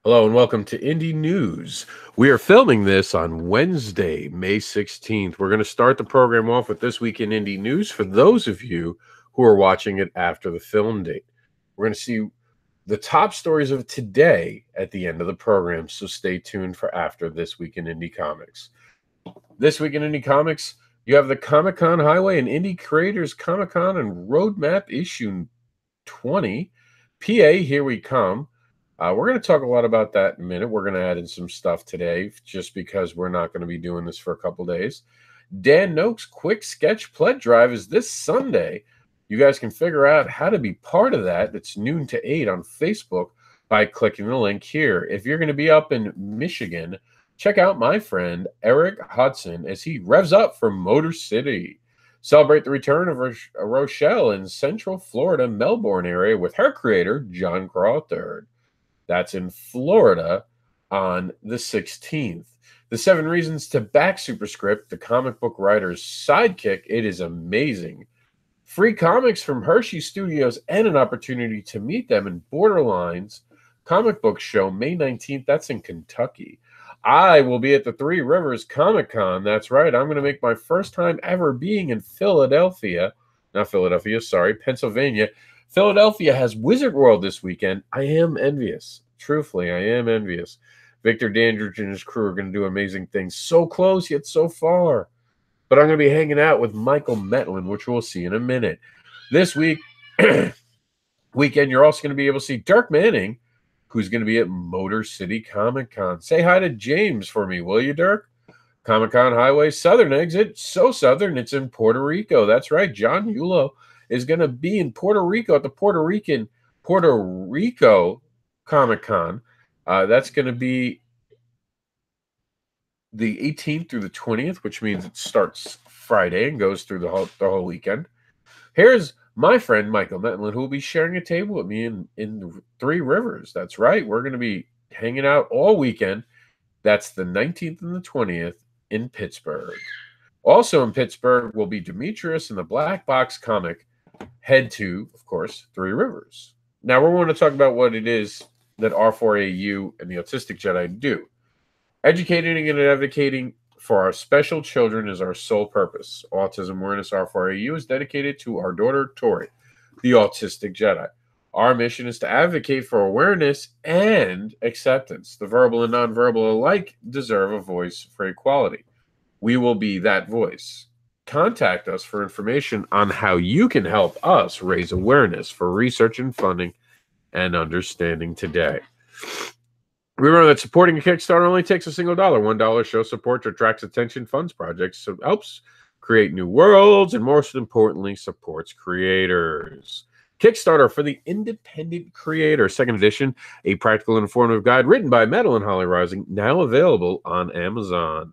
Hello and welcome to Indie News. We are filming this on Wednesday, May 16th. We're going to start the program off with This Week in Indie News for those of you who are watching it after the film date. We're going to see the top stories of today at the end of the program, so stay tuned for after This Week in Indie Comics. This Week in Indie Comics, you have the Comic-Con Highway and Indie Creators Comic-Con and Roadmap Issue 20. PA, Here We Come. We're going to talk a lot about that in a minute. We're going to add in some stuff today just because we're not going to be doing this for a couple days. Dan Noakes' Quick Sketch Pledge Drive is this Sunday. You guys can figure out how to be part of that. It's noon to 8 on Facebook by clicking the link here. If you're going to be up in Michigan, check out my friend Eric Hudson as he revs up for Motor City. Celebrate the return of Rochelle in Central Florida, Melbourne area with her creator, John Crawford. That's in Florida on the 16th. The 7 Reasons to Back Superscript, the comic book writer's sidekick. It is amazing. Free comics from Hershey Studios and an opportunity to meet them in Borderlines Comic Book Show, May 19th. That's in Kentucky. I will be at the Three Rivers Comic Con. That's right. I'm going to make my first time ever being in Pennsylvania. Philadelphia has Wizard World this weekend. I am envious. Truthfully, I am envious. Victor Dandridge and his crew are going to do amazing things. So close, yet so far. But I'm going to be hanging out with Michael Metlin, which we'll see in a minute. This weekend, you're also going to be able to see Dirk Manning, who's going to be at Motor City Comic Con. Say hi to James for me, will you, Dirk? Comic-Con Highway Southern Exit. So southern, it's in Puerto Rico. That's right. John Yulo is going to be in Puerto Rico at the Puerto Rico Comic-Con. That's going to be the 18th through the 20th, which means it starts Friday and goes through the whole weekend. Here's my friend Michael Metlin, who will be sharing a table with me in Three Rivers. That's right. We're going to be hanging out all weekend. That's the 19th and the 20th in Pittsburgh. Also in Pittsburgh will be Demetrius and the Black Box Comic. Head to, of course, Three Rivers. Now, we're going to talk about what it is that R4AU and the Autistic Jedi do. Educating and advocating for our special children is our sole purpose. Autism Awareness R4AU is dedicated to our daughter, Tori, the Autistic Jedi. Our mission is to advocate for awareness and acceptance. The verbal and nonverbal alike deserve a voice for equality. We will be that voice. Contact us for information on how you can help us raise awareness for research and funding and understanding today. Remember that supporting a Kickstarter only takes a single dollar. $1 shows support to attracts attention, funds projects, so helps create new worlds, and most importantly, supports creators. Kickstarter for the Independent Creator, 2nd edition, a practical and informative guide written by Madeline Holly Rising, now available on Amazon.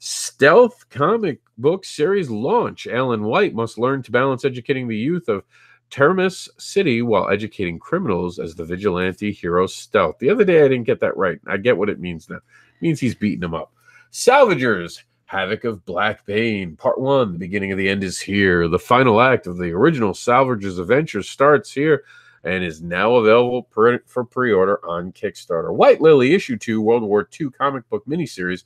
Stealth comic book series launch. Ellen White must learn to balance educating the youth of Terminus City while educating criminals as the vigilante hero Stealth. The other day I didn't get that right. I get what it means now. It means he's beating them up. Salvagers, Havoc of Black Bane, Part 1, The Beginning of the End is here. The final act of the original Salvagers adventure starts here and is now available for pre-order on Kickstarter. White Lily, Issue 2, World War II comic book miniseries,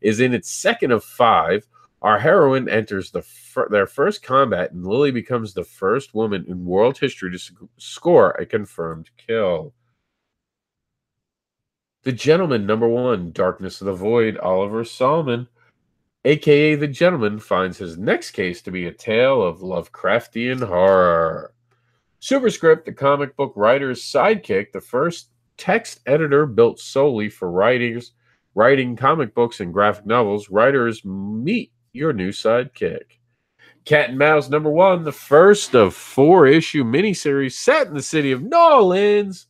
is in its 2nd of 5. Our heroine enters their first combat, and Lily becomes the first woman in world history to score a confirmed kill. The Gentleman, #1, Darkness of the Void, Oliver Solomon, a.k.a. The Gentleman, finds his next case to be a tale of Lovecraftian horror. Superscript, the comic book writer's sidekick, the first text editor built solely for writing comic books and graphic novels. Writers, meet your new sidekick. Cat and Mouse, #1, the first of 4-issue miniseries set in the city of New Orleans,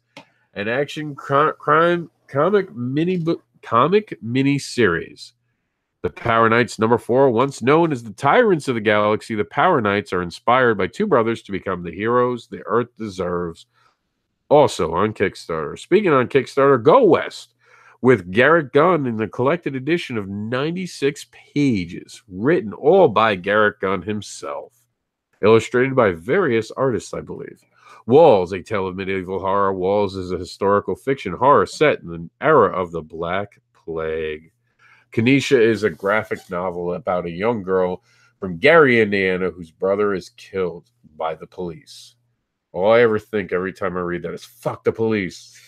an action crime comic miniseries. The Power Knights, #4, once known as the Tyrants of the Galaxy, the Power Knights are inspired by 2 brothers to become the heroes the Earth deserves. Also on Kickstarter. Speaking on Kickstarter, Go West with Garrett Gunn in the collected edition of 96 pages, written all by Garrett Gunn himself. Illustrated by various artists, I believe. Walls, a tale of medieval horror. Walls is a historical fiction horror set in the era of the Black Plague. Kenesha is a graphic novel about a young girl from Gary, Indiana, whose brother is killed by the police. All I ever think every time I read that is "fuck the police."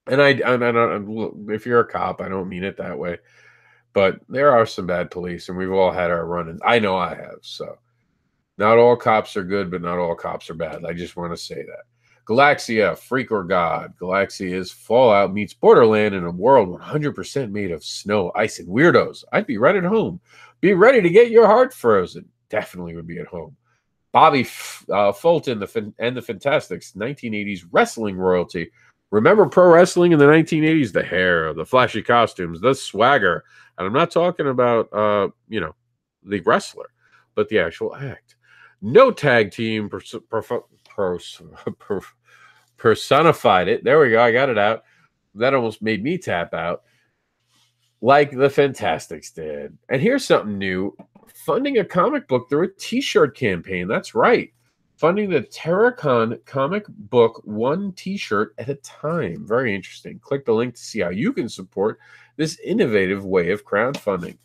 And if you're a cop, I don't mean it that way, but there are some bad police, and we've all had our run-ins. I know I have. So not all cops are good, but not all cops are bad. I just want to say that. Galaxia, Freak or God. Galaxia is Fallout meets Borderland in a world 100% made of snow, ice, and weirdos. I'd be right at home. Be ready to get your heart frozen. Definitely would be at home. Bobby Fulton and the Fantastics, 1980s wrestling royalty. Remember pro wrestling in the 1980s? The hair, the flashy costumes, the swagger. And I'm not talking about, the wrestler, but the actual act. No tag team personified it. There we go. I got it out. That almost made me tap out like the Fantastics did. And here's something new. Funding a comic book through a t-shirt campaign. That's right. Funding the Terracon comic book one t-shirt at a time. Very interesting. Click the link to see how you can support this innovative way of crowdfunding.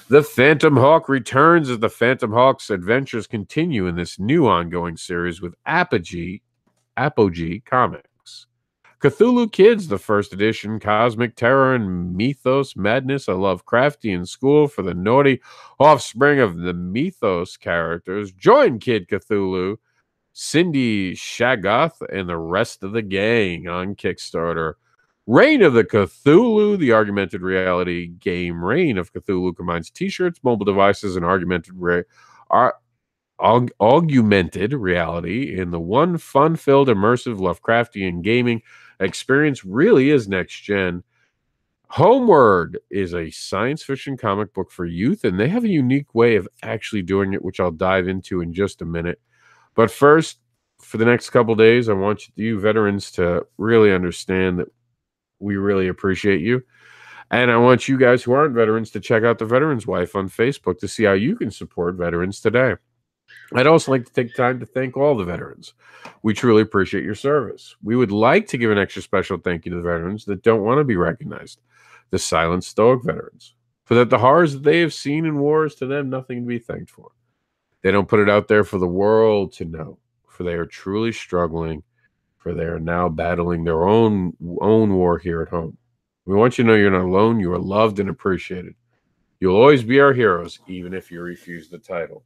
The Phantom Hawk returns as the Phantom Hawk's adventures continue in this new ongoing series with Apogee Comics. Cthulhu Kids, the first edition, Cosmic Terror and Mythos Madness, a Lovecraftian school for the naughty offspring of the Mythos characters. Join Kid Cthulhu, Cindy Shaggoth, and the rest of the gang on Kickstarter. Reign of the Cthulhu, the augmented reality game Reign of Cthulhu combines t-shirts, mobile devices, and augmented reality in the one fun-filled, immersive Lovecraftian gaming experience. Really is next gen. Homeward is a science fiction comic book for youth, and they have a unique way of actually doing it, which I'll dive into in just a minute. But first, for the next couple days, I want you veterans to really understand that we really appreciate you. And I want you guys who aren't veterans to check out the Veterans Wife on Facebook to see how you can support veterans today. I'd also like to take time to thank all the veterans. We truly appreciate your service. We would like to give an extra special thank you to the veterans that don't want to be recognized, the silent stoic veterans, for that the horrors that they have seen in war is to them nothing to be thanked for. They don't put it out there for the world to know, for they are truly struggling, for they are now battling their own war here at home. We want you to know you're not alone. You are loved and appreciated. You'll always be our heroes, even if you refuse the title.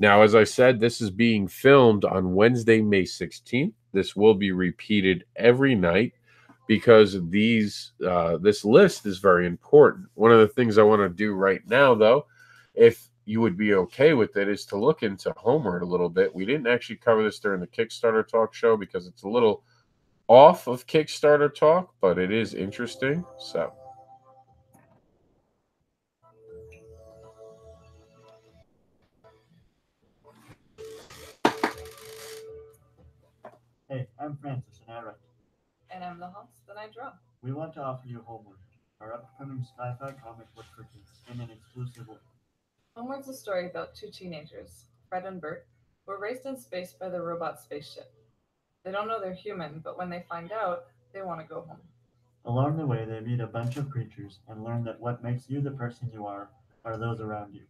Now, as I said, this is being filmed on Wednesday, May 16th. This will be repeated every night because this list is very important. One of the things I want to do right now, though, if you would be okay with it, is to look into Homeward a little bit. We didn't actually cover this during the Kickstarter talk show because it's a little off of Kickstarter talk, but it is interesting. So Hey, I'm Francis, and I write. And I'm the host, and I draw. We want to offer you Homeward, our upcoming sci-fi comic book for kids, in an exclusive way. Homeward's a story about two teenagers, Fred and Bert, who are raised in space by the robot spaceship. They don't know they're human, but when they find out, they want to go home. Along the way, they meet a bunch of creatures and learn that what makes you the person you are those around you.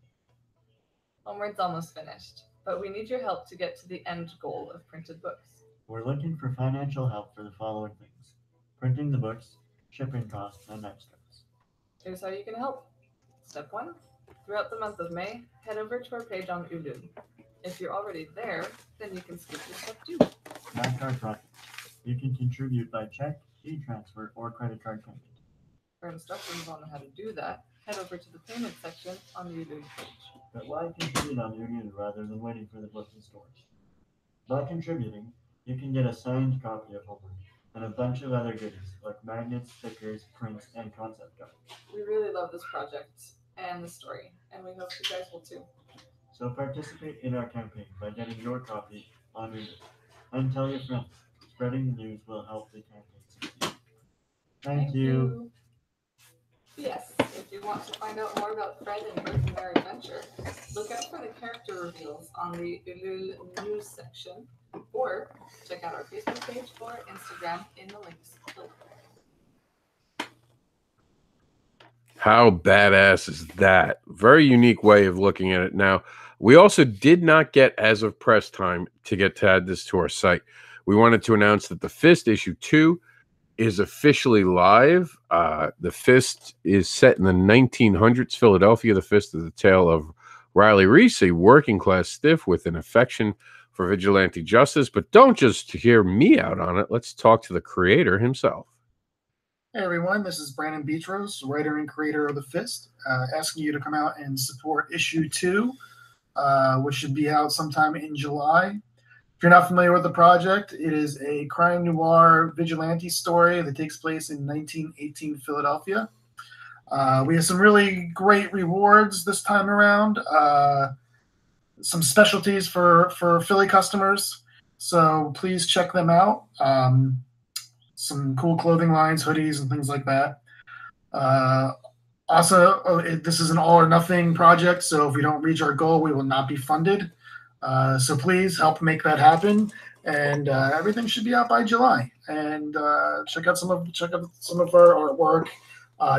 Homeward's almost finished, but we need your help to get to the end goal of printed books. We're looking for financial help for the following things: printing the books, shipping costs, and extras. Here's how you can help. Step 1. Throughout the month of May, head over to our page on Ulule. If you're already there, then you can skip to step 2. Back our project. You can contribute by check, e-transfer, or credit card payment. For instructions on how to do that, head over to the payment section on the Ulule page. But why contribute on Ulule rather than waiting for the book in stores? By contributing, you can get a signed copy of Homeward and a bunch of other goodies like magnets, stickers, prints, and concept art. We really love this project and the story, and we hope you guys will too. So participate in our campaign by getting your copy on Ulule. And tell your friends. Spreading the news will help the campaign succeed. Thank you. Yes, if you want to find out more about Fred and Bert and their adventure, look out for the character reveals on the Ulule news section Or check out our Facebook page or Instagram in the links below. How badass is that? Very unique way of looking at it. Now, we also did not get, as of press time, to add this to our site. We wanted to announce that the Fist issue 2 is officially live. The Fist is set in the 1900s Philadelphia. The Fist is the tale of Riley Reese, a working class stiff with an affection for vigilante justice. But don't just hear me out on it. Let's talk to the creator himself. Hey everyone, this is Brandon Beatros, writer and creator of The Fist, asking you to come out and support issue 2, which should be out sometime in July. If you're not familiar with the project, it is a crime noir vigilante story that takes place in 1918 Philadelphia. We have some really great rewards this time around, some specialties for Philly customers, so please check them out. Some cool clothing lines, hoodies, and things like that. Also, this is an all or nothing project, so if we don't reach our goal, we will not be funded. So please help make that happen, and everything should be out by July. And check out some of our artwork.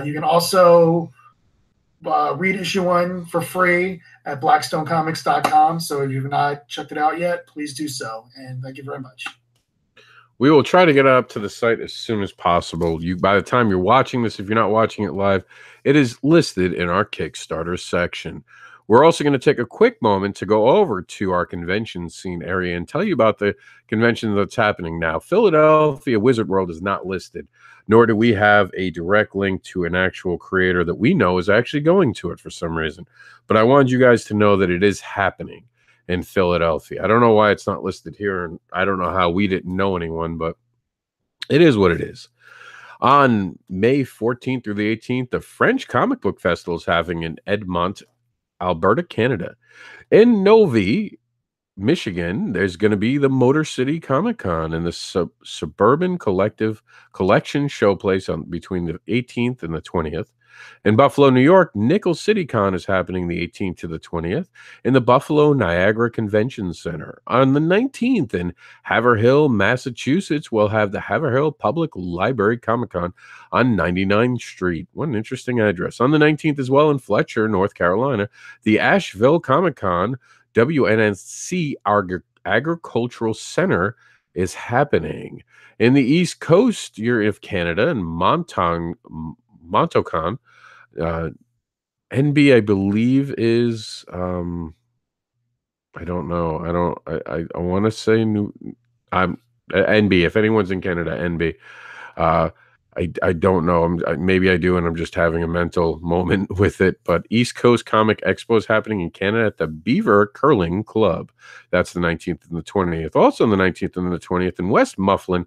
You can also read issue 1 for free at blackstonecomics.com. So if you've not checked it out yet, please do so. And thank you very much. We will try to get it up to the site as soon as possible. By the time you're watching this, if you're not watching it live, it is listed in our Kickstarter section. We're also going to take a quick moment to go over to our convention scene area and tell you about the convention that's happening now. Philadelphia Wizard World is not listed, nor do we have a direct link to an actual creator that we know is actually going to it for some reason. But I wanted you guys to know that it is happening in Philadelphia. I don't know why it's not listed here, and I don't know how we didn't know anyone, but it is what it is. On May 14th through the 18th, the French Comic Book Festival is having in Edmont, Alberta, Canada. In Novi, Michigan, there's going to be the Motor City Comic Con and the Suburban Collective Collection Showplace between the 18th and the 20th. In Buffalo, New York, Nickel City Con is happening the 18th to the 20th in the Buffalo Niagara Convention Center. On the 19th in Haverhill, Massachusetts, we'll have the Haverhill Public Library Comic Con on 99th Street. What an interesting address. On the 19th as well in Fletcher, North Carolina, the Asheville Comic Con WNNC Agricultural Center is happening. In the East Coast of Canada and Montocon, NB, I believe, is I don't know. I want to say NB. If anyone's in Canada, NB. I don't know. Maybe I do, and I'm just having a mental moment with it. But East Coast Comic Expo is happening in Canada at the Beaver Curling Club. That's the 19th and the 20th. Also on the 19th and the 20th in West Mifflin,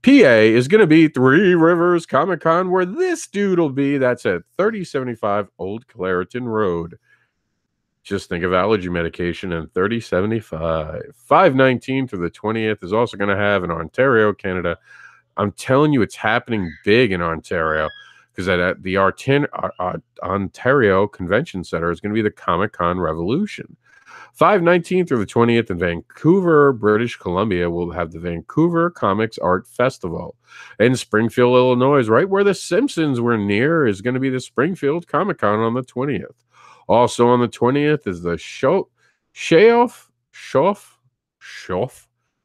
PA, is going to be Three Rivers Comic Con, where this dude will be. That's at 3075 Old Clareton Road. Just think of allergy medication and 3075. 5/19 through the 20th is also going to have in Ontario, Canada. I'm telling you, it's happening big in Ontario, because at the Ontario Convention Center is going to be the Comic-Con Revolution. 5/19 through the 20th in Vancouver, British Columbia, we'll have the Vancouver Comics Art Festival. In Springfield, Illinois, right where the Simpsons were near, is going to be the Springfield Comic-Con on the 20th. Also on the 20th is the Shoff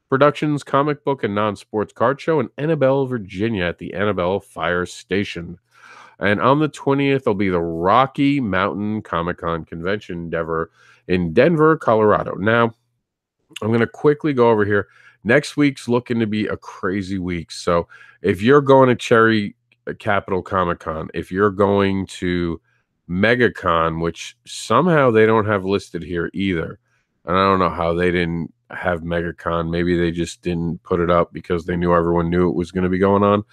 Productions Comic Book and Non-Sports Card Show in Annabelle, Virginia at the Annabelle Fire Station. And on the 20th, there'll be the Rocky Mountain Comic-Con Convention in Denver, Colorado. Now, I'm going to quickly go over here. Next week's looking to be a crazy week. So if you're going to Cherry Capital Comic-Con, if you're going to MegaCon, which somehow they don't have listed here either, and I don't know how they didn't have MegaCon. Maybe they just didn't put it up because they knew everyone knew it was going to be going on.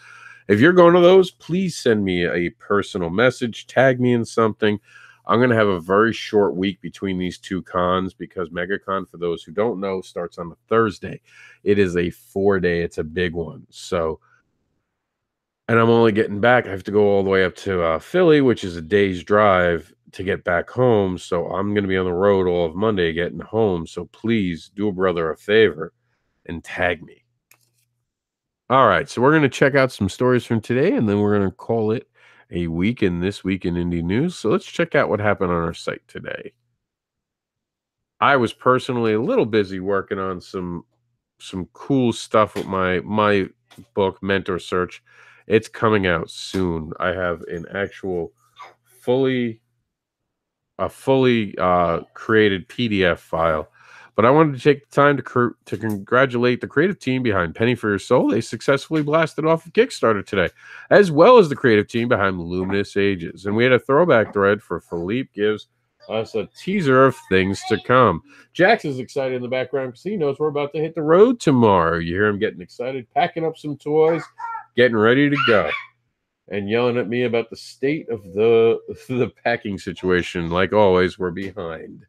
If you're going to those, please send me a personal message, tag me in something. I'm going to have a very short week between these two cons, because MegaCon, for those who don't know, starts on a Thursday. It is a 4-day. It's a big one. So, and I'm only getting back. I have to go all the way up to Philly, which is a day's drive to get back home. So I'm going to be on the road all of Monday getting home. So please do a brother a favor and tag me. All right, so we're going to check out some stories from today, and then we're going to call it a week in This Week in Indie News. So let's check out what happened on our site today. I was personally a little busy working on some cool stuff with my book, Mentor Search. It's coming out soon. I have an actual fully created PDF file. But I wanted to take the time to congratulate the creative team behind Penny for Your Soul. They successfully blasted off of Kickstarter today, as well as the creative team behind Luminous Ages. And we had a throwback thread for Philippe gives us a teaser of things to come. Jax is excited in the background because he knows we're about to hit the road tomorrow. You hear him getting excited, packing up some toys, getting ready to go, and yelling at me about the state of the packing situation. Like always, we're behind.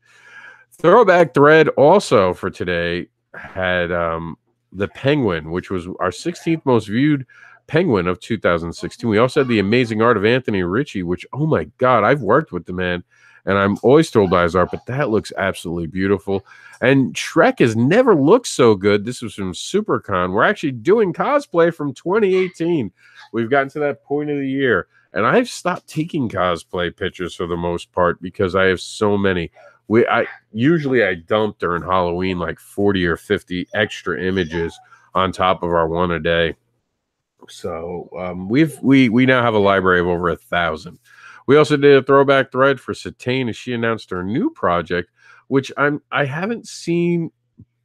Throwback thread also for today had the Penguin, which was our 16th most viewed Penguin of 2016. We also had The Amazing Art of Anthony Ritchie, which, oh my God, I've worked with the man, and I'm always told by his art, but that looks absolutely beautiful. And Shrek has never looked so good. This was from SuperCon. We're actually doing cosplay from 2018. We've gotten to that point of the year, and I've stopped taking cosplay pictures for the most part because I have so many. I usually dump during Halloween like 40 or 50 extra images on top of our one a day. So we now have a library of over 1,000. We also did a throwback thread for Satane as she announced her new project, which I haven't seen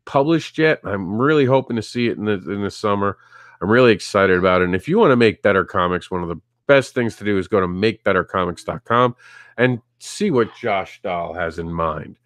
published yet. I'm really hoping to see it in the summer. I'm really excited about it. And if you want to make better comics, one of the best things to do is go to makebettercomics.com and see what Josh Dahl has in mind.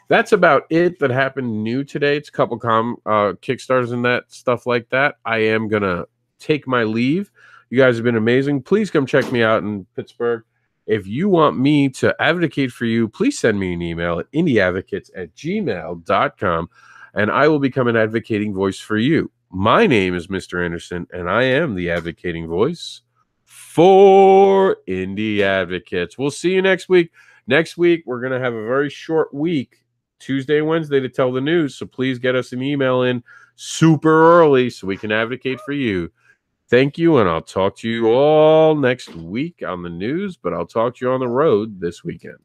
That's about it that happened new today. It's a couple Kickstarters and that stuff like that. I am going to take my leave. You guys have been amazing. Please come check me out in Pittsburgh. If you want me to advocate for you, please send me an email at indieadvocates@gmail.com, and I will become an advocating voice for you. My name is Mr. Anderson, and I am the advocating voice for Indie Advocates. We'll see you next week. Next week, we're going to have a very short week, Tuesday and Wednesday, to tell the news. So please get us an email in super early so we can advocate for you. Thank you, and I'll talk to you all next week on the news, but I'll talk to you on the road this weekend.